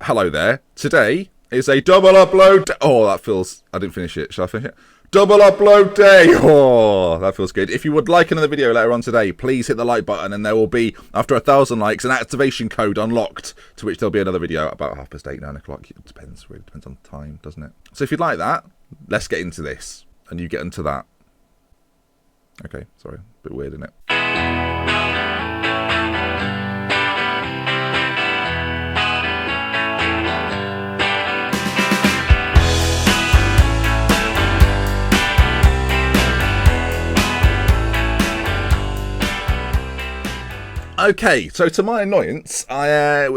hello there. Today is a double upload. Oh, that feels... I didn't finish it. Shall I finish it? Double upload day. Oh, that feels good. If you would like another video later on today, please hit the like button and there will be, after 1,000 likes, an activation code unlocked, to which there'll be another video about 8:30, 9 o'clock. It depends, really depends on the time, doesn't it? So if you'd like that, let's get into this. And you get into that. Okay, sorry. A bit weird, isn't it? Okay, so to my annoyance, I'd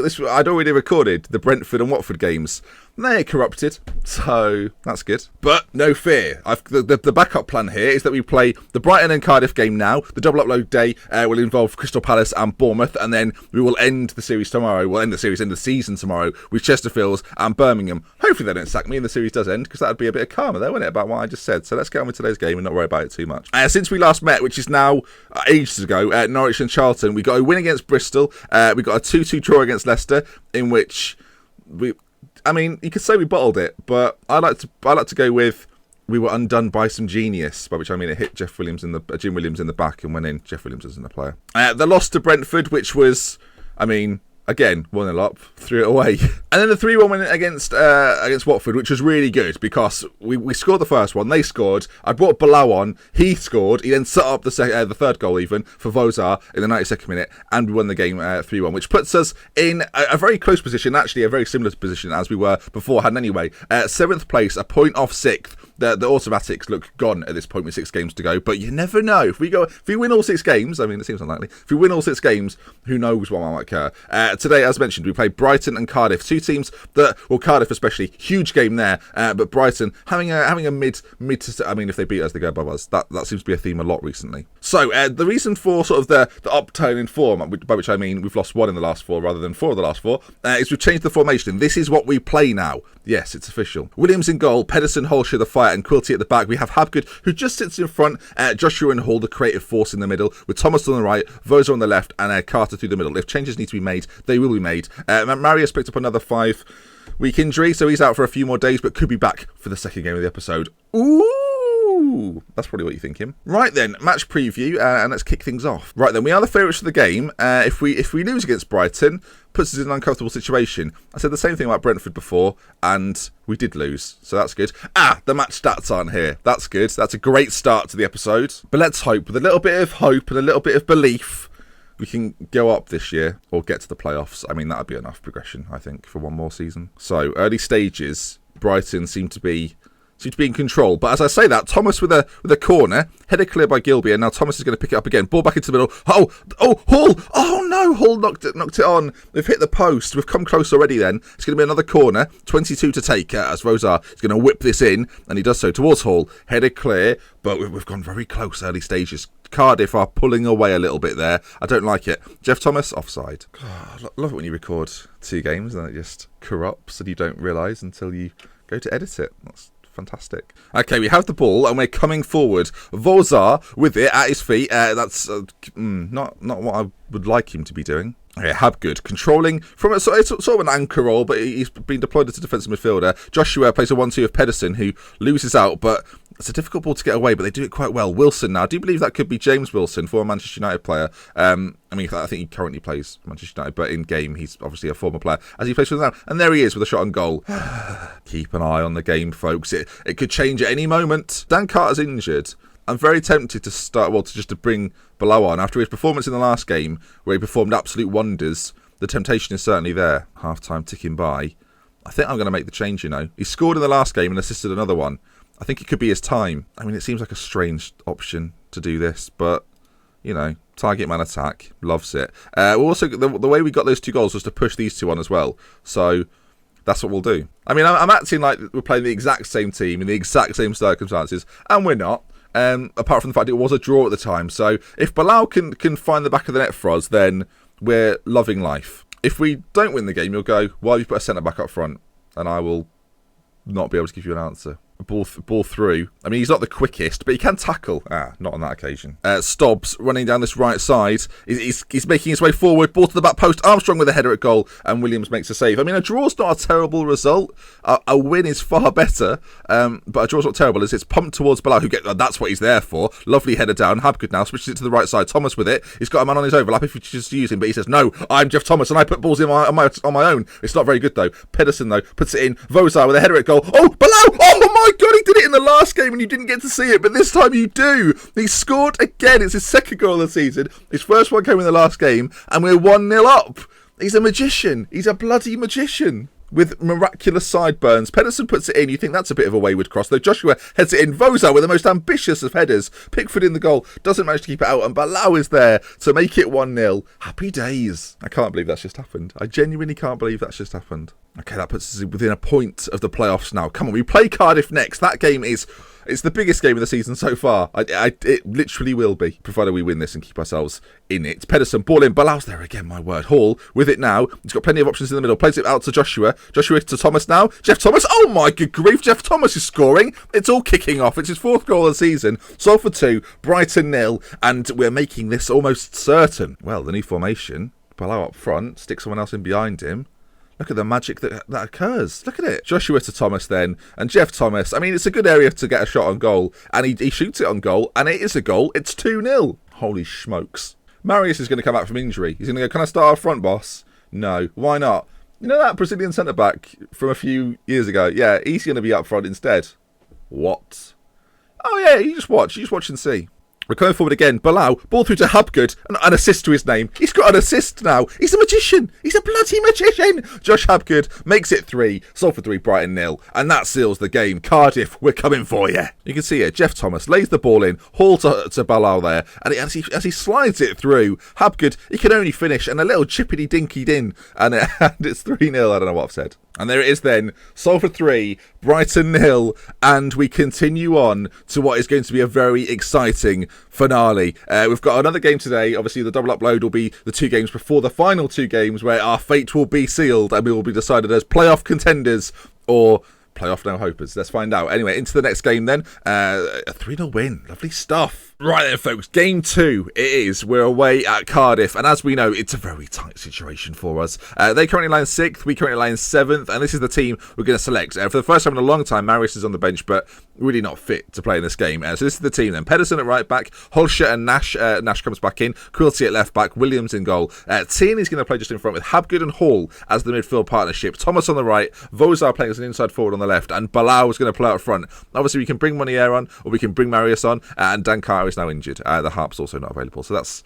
already recorded the Brentford and Watford games. They're corrupted, so that's good. But no fear, the backup plan here is that we play the Brighton and Cardiff game now. The double upload day will involve Crystal Palace and Bournemouth, and then we will end the series tomorrow. We'll end the season tomorrow with Chesterfield and Birmingham. Hopefully they don't sack me and the series does end, because that would be a bit of karma there, wouldn't it, about what I just said. So let's get on with today's game and not worry about it too much. Since we last met, which is now ages ago, at Norwich and Charlton, we got a win against Bristol. We got a 2-2 draw against Leicester, in which you could say we bottled it, but I like to go with we were undone by some genius, by which I mean it hit Jim Williams in the back and went in. Jeff Williams isn't a player. The loss to Brentford, which was, again, 1-0 up, threw it away. And then the 3-1 win against Watford, which was really good because we scored the first one, they scored, I brought Bilal on, he scored, he then set up the third goal even for Vozar in the 92nd minute, and we won the game 3-1, which puts us in a very close position, actually a very similar position as we were beforehand anyway. 7th place, a point off 6th. The automatics look gone at this point with 6 games to go, but you never know. If we win all 6 games, it seems unlikely. If we win all 6 games, who knows what might occur. Today, as mentioned, we played Brighton and Cardiff, 2 teams that, well, Cardiff especially, huge game there, but Brighton having a mid to, if they beat us, they go above us. That seems to be a theme a lot recently. So the reason for sort of the upturn in form, by which I mean we've lost 1 in the last 4 rather than 4 of the last 4, is we've changed the formation. This is what we play now. Yes, it's official. Williams in goal, Pedersen, Holscher, the fight, and Quilty at the back. We have Habgood, who just sits in front, Joshua and Hall, the creative force in the middle, with Thomas on the right, Vosa on the left, and Carter through the middle. If changes need to be made, they will be made. Marius picked up another 5-week injury, so he's out for a few more days, but could be back for the second game of the episode. Ooh, that's probably what you're thinking. Right then, match preview, and let's kick things off. Right then, we are the favourites for the game. If we lose against Brighton, puts us in an uncomfortable situation. I said the same thing about Brentford before, and we did lose, so that's good. The match stats aren't here. That's good. That's a great start to the episode. But let's hope, with a little bit of hope and a little bit of belief, we can go up this year or get to the playoffs. That would be enough progression, I think, for one more season. So, early stages, Brighton seem to be in control. But as I say that, Thomas with a corner, headed clear by Gilby, and now Thomas is going to pick it up again. Ball back into the middle. Hall! Oh no! Hall knocked it on. We've hit the post. We've come close already then. It's going to be another corner. 22 to take as Vozar is going to whip this in, and he does so towards Hall. Headed clear, but we've gone very close early stages. Cardiff are pulling away a little bit there. I don't like it. Jeff Thomas, offside. God, love it when you record 2 games and it just corrupts and you don't realise until you go to edit it. That's fantastic. Okay, we have the ball and we're coming forward. Vozar with it at his feet. That's not what I would like him to be doing. Okay, Habgood controlling from it's sort of an anchor role, but he's been deployed as a defensive midfielder. Joshua plays a 1-2 of Pedersen, who loses out, but it's a difficult ball to get away, but they do it quite well. Wilson now. I do believe that could be James Wilson, former Manchester United player. I think he currently plays Manchester United, but in game he's obviously a former player as he plays for them now. And there he is with a shot on goal. Keep an eye on the game, folks. It could change at any moment. Dan Carter's injured. I'm very tempted to bring Bilal on after his performance in the last game, where he performed absolute wonders. The temptation is certainly there. Half-time ticking by. I think I'm going to make the change, He scored in the last game and assisted another one. I think it could be his time. It seems like a strange option to do this, but, target man attack, loves it. Also, the way we got those 2 goals was to push these 2 on as well. So that's what we'll do. I'm acting like we're playing the exact same team in the exact same circumstances, and we're not. Apart from the fact it was a draw at the time. So if Bilal can find the back of the net for us, then we're loving life. If we don't win the game, you'll go, why have you put a centre-back up front? And I will not be able to give you an answer. Ball through. I mean, he's not the quickest, but he can tackle. Not on that occasion. Stobbs running down this right side. He's making his way forward. Ball to the back post. Armstrong with a header at goal, and Williams makes a save. I mean, a draw's not a terrible result. A win is far better, but a draw's not terrible. It's pumped towards Bilal, that's what he's there for. Lovely header down. Habgood now switches it to the right side. Thomas with it. He's got a man on his overlap if you just use him, but he says, no, I'm Jeff Thomas, and I put balls in on my own. It's not very good, though. Pedersen, though, puts it in. Vozar with a header at goal. Oh, Bilal! Oh, my God, he did it in the last game and you didn't get to see it, but this time you do. He scored again. It's his second goal of the season. His first one came in the last game, and we're 1-0 up. He's a magician. He's a bloody magician with miraculous sideburns. Pedersen puts it in. You think that's a bit of a wayward cross, though. Joshua heads it in. Vozar with the most ambitious of headers. Pickford in the goal. Doesn't manage to keep it out, and Bilal is there to make it 1-0. Happy days. I can't believe that's just happened. I genuinely can't believe that's just happened. Okay, that puts us within a point of the playoffs now. Come on, we play Cardiff next. That game it's the biggest game of the season so far. It literally will be, provided we win this and keep ourselves in it. Pedersen, ball in. Bilal's there again, my word. Hall with it now. He's got plenty of options in the middle. Plays it out to Joshua. Joshua to Thomas now. Jeff Thomas. Oh my good grief. Jeff Thomas is scoring. It's all kicking off. It's his fourth goal of the season. Salford 2, Brighton 0. And we're making this almost certain. Well, the new formation. Bilal up front. Stick someone else in behind him. Look at the magic that occurs. Look at it. Joshua to Thomas then. And Jeff Thomas. I mean, it's a good area to get a shot on goal. And he shoots it on goal. And it is a goal. It's 2-0. Holy smokes. Marius is going to come back from injury. He's going to go, can I start our front, boss? No. Why not? You know that Brazilian centre-back from a few years ago? Yeah, he's going to be up front instead. What? Oh, yeah, you just watch. You just watch and see. We're coming forward again. Bilal, ball through to Habgood, an assist to his name. He's got an assist now. He's a magician. He's a bloody magician. Josh Habgood makes it 3. Salford 3, Brighton 0. And that seals the game. Cardiff, we're coming for you. You can see it. Jeff Thomas lays the ball in. Hall to Bilal there. And as he slides it through, Habgood, he can only finish. And a little chippity dinky din. And it's 3-0. I don't know what I've said. And there it is then, Salford 3, Brighton 0, and we continue on to what is going to be a very exciting finale. We've got another game today. Obviously, the double upload will be the 2 games before the final 2 games where our fate will be sealed and we will be decided as playoff contenders or playoff no-hopers. Let's find out. Anyway, into the next game then. A 3-0 win. Lovely stuff. Right then, folks. Game 2 it is. We're away at Cardiff. And as we know, it's a very tight situation for us. They currently lie in 6th. We currently lie in 7th. And this is the team we're going to select. For the first time in a long time, Marius is on the bench, but really not fit to play in this game. So this is the team then. Pedersen at right back. Holscher and Nash. Nash comes back in. Quilty at left back. Williams in goal. Tierney's going to play just in front with Habgood and Hall as the midfield partnership. Thomas on the right. Vozar playing as an inside forward on the left. And Bilal is going to play out front. Obviously, we can bring Monier on, or we can bring Marius on. And Dankar is now injured. The Harp's also not available. So that's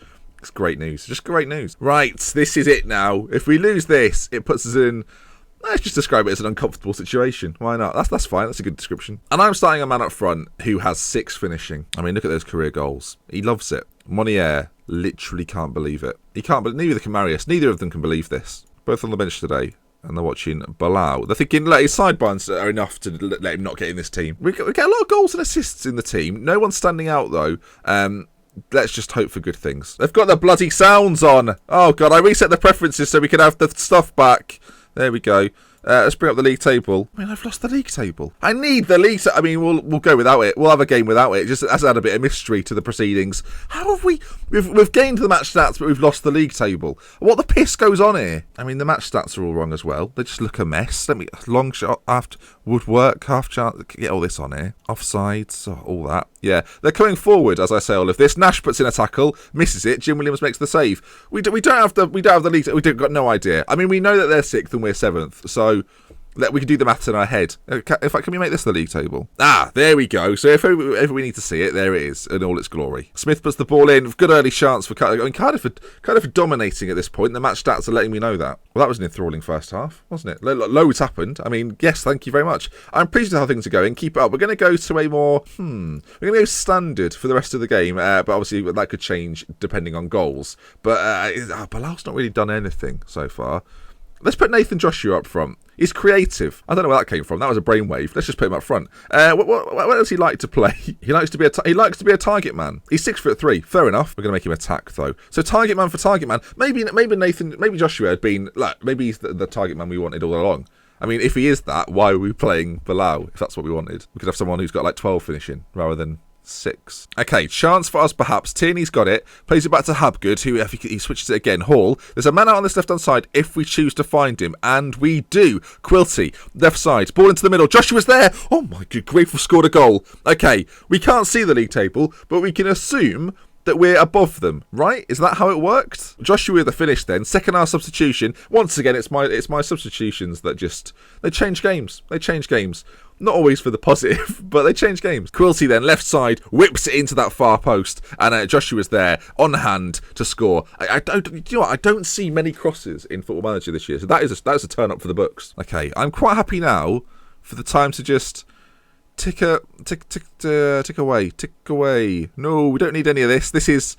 great news. Just great news. Right, this is it now. If we lose this, it puts us in... Let's just describe it as an uncomfortable situation. Why not? That's fine. That's a good description. And I'm starting a man up front who has 6 finishing. I mean, look at those career goals. He loves it. Monier literally can't believe it. He can't, but neither can Marius. Neither of them can believe this. Both on the bench today. And they're watching Bilal. They're thinking, look, his sideburns are enough to let him not get in this team. We get a lot of goals and assists in the team. No one's standing out, though. Let's just hope for good things. They've got the bloody sounds on. Oh, God, I reset the preferences so we can have the stuff back. There we go. Let's bring up the league table. I mean, I've lost the league table. I need the league. I mean, we'll go without it. We'll have a game without it. It just has add a bit of mystery to the proceedings. How have we've gained the match stats, but we've lost the league table? What the piss goes on here? I mean, the match stats are all wrong as well. They just look a mess. Let me long shot after woodwork, half chance. Get all this on here. Offsides, all that. Yeah, they're coming forward as I say all of this. Nash puts in a tackle, misses it. Jim Williams makes the save. We don't have the league. We've got no idea. I mean, we know that they're 6th and we're 7th, so. We can do the maths in our head. Can we make this the league table? There we go. So if we need to see it, there it is in all its glory. Smith puts the ball in. Good early chance for Cardiff. I mean, Cardiff are dominating at this point. The match stats are letting me know that. Well, that was an enthralling first half, wasn't it? Loads happened. I mean, yes, thank you very much. I'm pleased with how things are going. Keep it up. We're going to go to a more, we're going to go standard for the rest of the game. But obviously that could change depending on goals. But Bilal's not really done anything so far. Let's put Nathan Joshua up front. He's creative. I don't know where that came from. That was a brainwave. Let's just put him up front. What does he like to play? He likes to be a target man. He's 6'3". Fair enough. We're going to make him attack though. So target man for target man. Maybe Joshua had been like maybe he's the target man we wanted all along. I mean, if he is that, why are we playing Bilal, if that's what we wanted? We could have someone who's got like 12 finishing rather than 6. Okay, chance for us perhaps. Tierney's got it. Plays it back to Habgood, who if he switches it again. Hall. There's a man out on this left-hand side if we choose to find him. And we do. Quilty, left side. Ball into the middle. Joshua's there. Oh my good grief, we've scored a goal. Okay, we can't see the league table, but we can assume that we're above them, right? Is that how it worked? Joshua the finish then. Second half substitution. Once again, it's my substitutions that just... They change games. They change games. Not always for the positive, but they change games. Quilty then, left side, whips it into that far post, and Joshua's there, on hand to score. I don't, you know what? I don't see many crosses in Football Manager this year, so that is a turn up for the books. Okay, I'm quite happy now for the time to just tick away. No, we don't need any of this. This is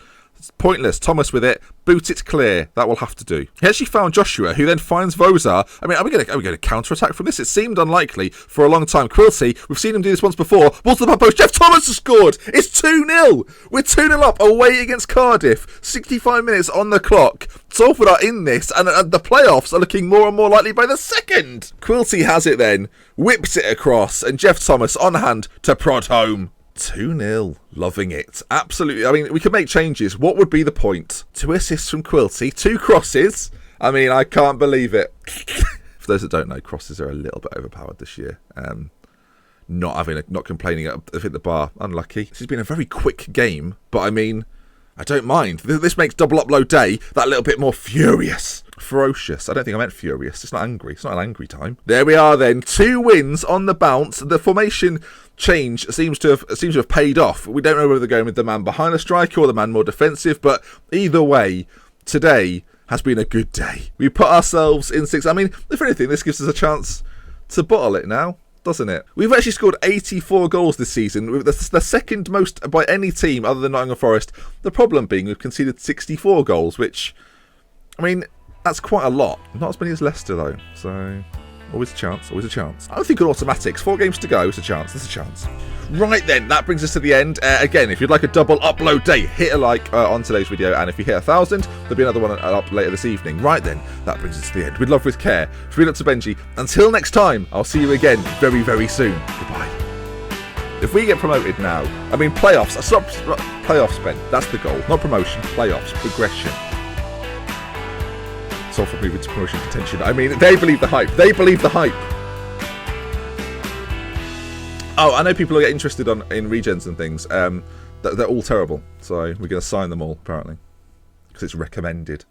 pointless. Thomas with it. Boot it clear. That will have to do. He actually found Joshua, who then finds Vozar. I mean, are we going to counter-attack from this? It seemed unlikely for a long time. Quilty, we've seen him do this once before. Ball to the back post. Jeff Thomas has scored. It's 2-0. We're 2-0 up away against Cardiff. 65 minutes on the clock. Salford are in this, and the playoffs are looking more and more likely by the second. Quilty has it then. Whips it across, and Jeff Thomas on hand to prod home. 2-0. Loving it. Absolutely. I mean, we could make changes. What would be the point? 2 assists from Quilty. 2 crosses. I mean, I can't believe it. For those that don't know, crosses are a little bit overpowered this year. Not complaining at hit the bar. Unlucky. This has been a very quick game, but I mean, I don't mind. This makes double upload day that little bit more furious. Ferocious. I don't think I meant furious. It's not angry. It's not an angry time. There we are then. 2 wins on the bounce. The formation change seems to have paid off. We don't know whether they're going with the man behind the striker or the man more defensive, but either way, today has been a good day. We put ourselves in 6th. I mean, if anything, this gives us a chance to bottle it now, doesn't it? We've actually scored 84 goals this season. That's the second most by any team other than Nottingham Forest. The problem being we've conceded 64 goals, which, I mean, that's quite a lot. Not as many as Leicester, though, so always a chance, always a chance. I don't think on automatics. 4 games to go. It's a chance. There's a chance. Right then, that brings us to the end. Again, if you'd like a double upload day, hit a like on today's video, and if you hit 1,000, there'll be another one up later this evening. Right then, that brings us to the end. With love, with care. Read up to Benji. Until next time, I'll see you again very, very soon. Goodbye. If we get promoted now, I mean playoffs. Playoffs, Ben. That's the goal. Not promotion. Playoffs. Progression. Salford moving to promotion contention. I mean, they believe the hype. They believe the hype. Oh, I know people get interested in regens and things. They're all terrible. So we're going to sign them all, apparently. Because it's recommended.